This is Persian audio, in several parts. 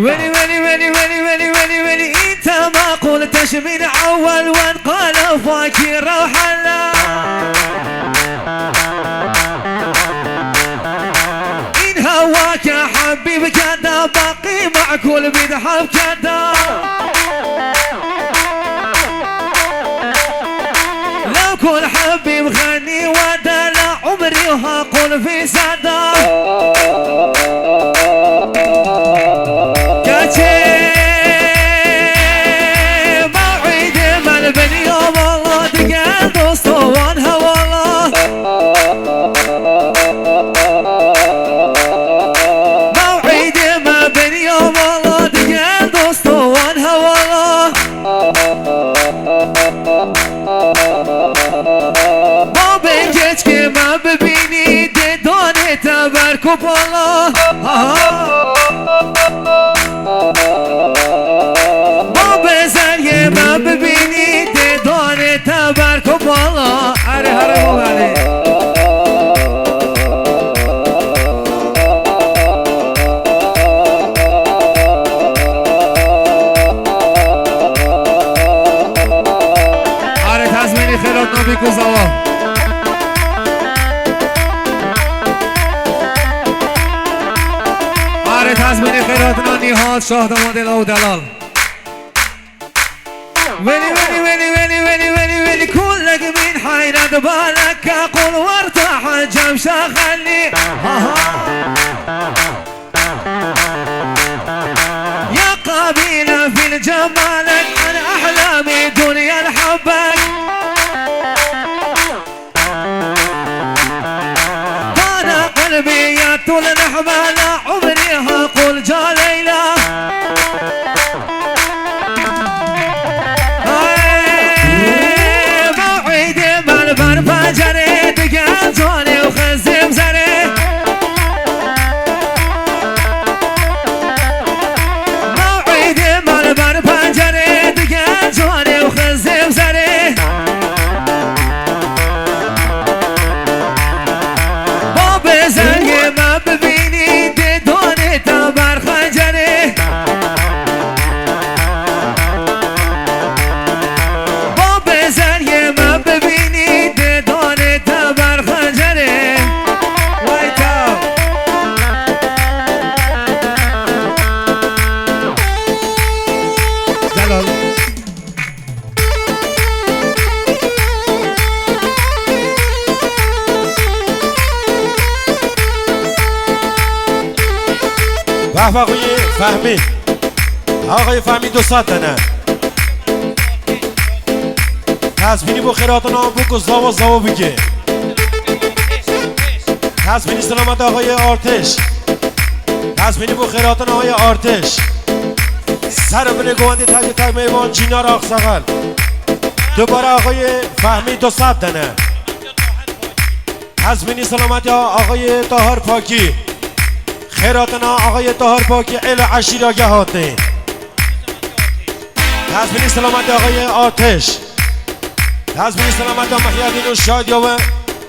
ولي ولي ولي ولي ولي ولي ولي انت ما قلتش من اول وانقال فاكر روح الله ان هواك يا حبيب كذا باقي مع كل بيضحك كذا لو كل حبيب غني ودلع عمري وهقول في صدى موعد ما بين يوم الله تلقى دوست وانها والله موعد ما بين يوم الله تلقى دوست وانها والله ما بينك كما ببيني دوني تبارك بالله ما بزنی ما ببینی دیدان تبرک بالا هره هره بغلی هره تزمینی خیرات نبی کزاوا هره تزمینی خیرات نهاد شاه دل و دلال ويلي ويلي ويلي ويلي ويلي ويلي ويلي كلك من حيرة بالك اقول وارتاح جمشة خلي يا قبيلة في الجمالك انا احلامي دنيا الحبك انا قلبي يا طول نحمل عمري هقول جاليلة فجري دقال جوني وخزم زري موعد مالبر فجري دقال جوني وخزم زري باب زنگي ما ببيني دوني تبر خجري باب زنگي ما ببيني وقف آقای فهمی آقای فهمی 200 دنه تزمینی با خیرات نام بکن زاوا زاوا بگه تزمینی سلامت آقای آرتش تزمینی با خیرات نام آقای آرتش سر بله گواندی تک میوان جینار آقساقل دوباره آقای فهمی 200 دنه تزمینی سلامت آقای طاهر پاکی خیراتنا آقای طاهر پاکی ال عشیر آگهاته تزمینی سلامت آقای آتش تزمینی سلامت محیدین و شادیا و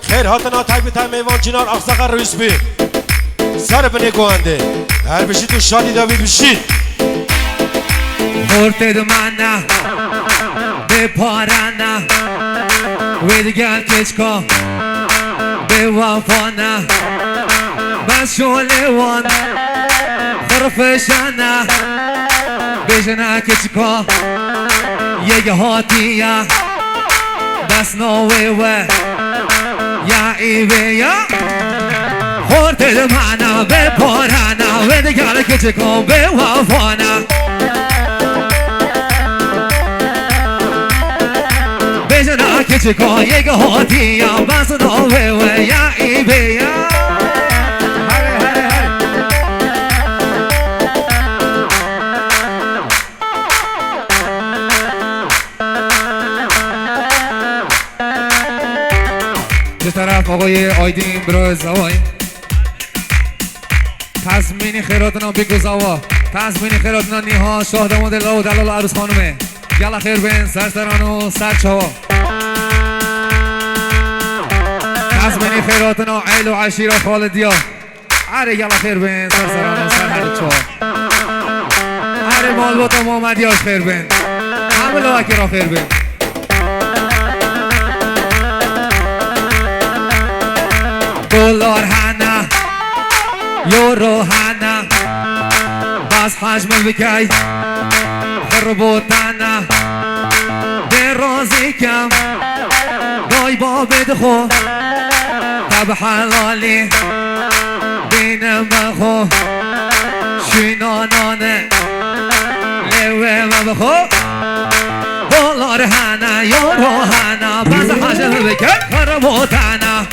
خیراتنا تک میوان جینار آقساقل رویس بی سر بنی گوانده هر بشید و شادی داوید بشید خورته دو منه به پارنه ویدگل کچکا به وفانه بس شولوان خرفشانه بجنه کچکا یک هاتیه بس نوی و یا ایوه یا خورته دو منه به پارنه ویدگل کچکا به وفانه بجنا کچکا یک هاتیه بس نوی و یا ایوه یا به طرف آقای آیدین برای زوای تزمینی خیراتنا بگو زوا تزمینی خیراتنا نیها شاه داماد الله و دلال عروس خانومه یلا خیر بین سرسران و سرچاوا تزمینی خیراتنا عیل و عشیر و خالدیا عره یلا خیر بین سرسران و سرحل چوا مال بوتا محمد یاش خیر بین همه لاکی را خیر بین دلار هنه یورو هنه بس حجم بکی خربوتنه درازی کم دای بابد خو تب حلالی بینم بخو شینانانه لیوه بخو دلار هنه یورو هنه بس حجم بکی خربوتنه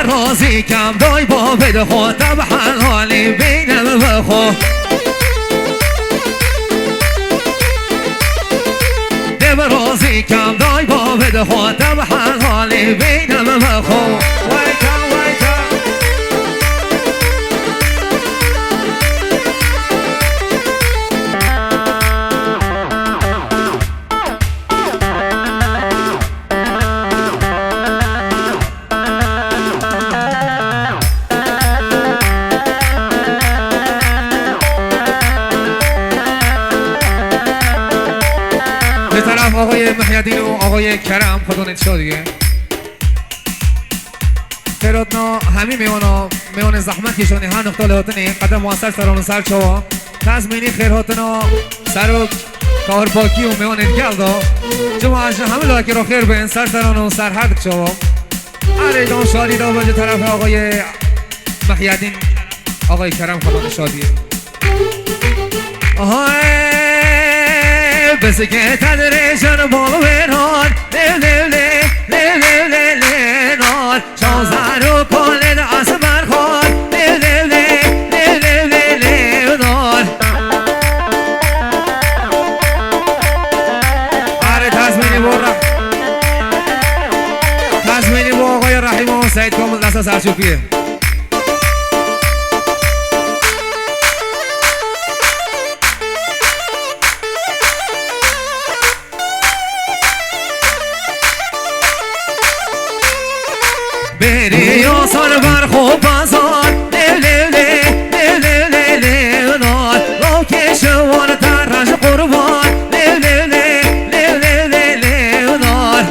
رازی کم دای با بده خود تب حلالی بینم بخو دب رازی کم دای با بده خود تب حلالی بینم بخو ویتا ویتا به طرف آقای محیدین و آقای کرم خدا نتشا دیگه خیراتنا همین میوان زحمت کشانی هر نقطه لحاطنی قدم موثر سران و سر چوا تزمینی خیراتنا سر و کار پاکی و میوان ادگل دا جمعه همه لاکی را خیر بین سر سران و سر هر دک چوا علی جان شادی دا بجه طرف آقای محیدین آقای کرم خدا نتشا دیگه بس که تدریجن بالو بران نار شازر و کل دست برخان نار آره تزمینی با آقای رحیم و سعید کامل دست سرچوپیه بری یا سر بر خوب بازار نار رو کشوان ترش قربان نار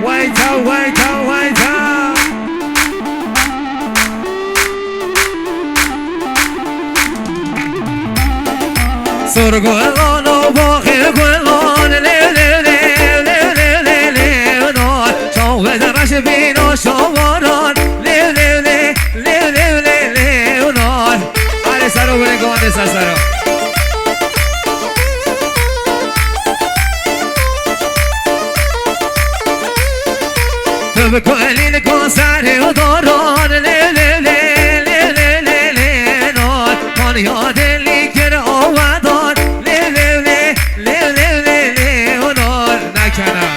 ویتا ویتا ویتا سرگلان و باقی گلان نار شاوه درش بین شواران نار علی سرو بره گوانده سرو تو بکنین کنسر و داران نار کان یاد لیکر آودان نار نکنم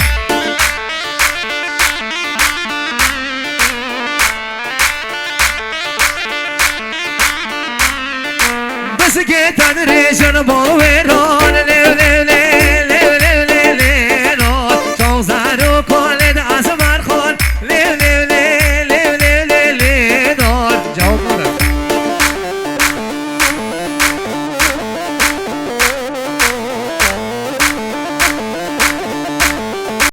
بس که تدریجن باوران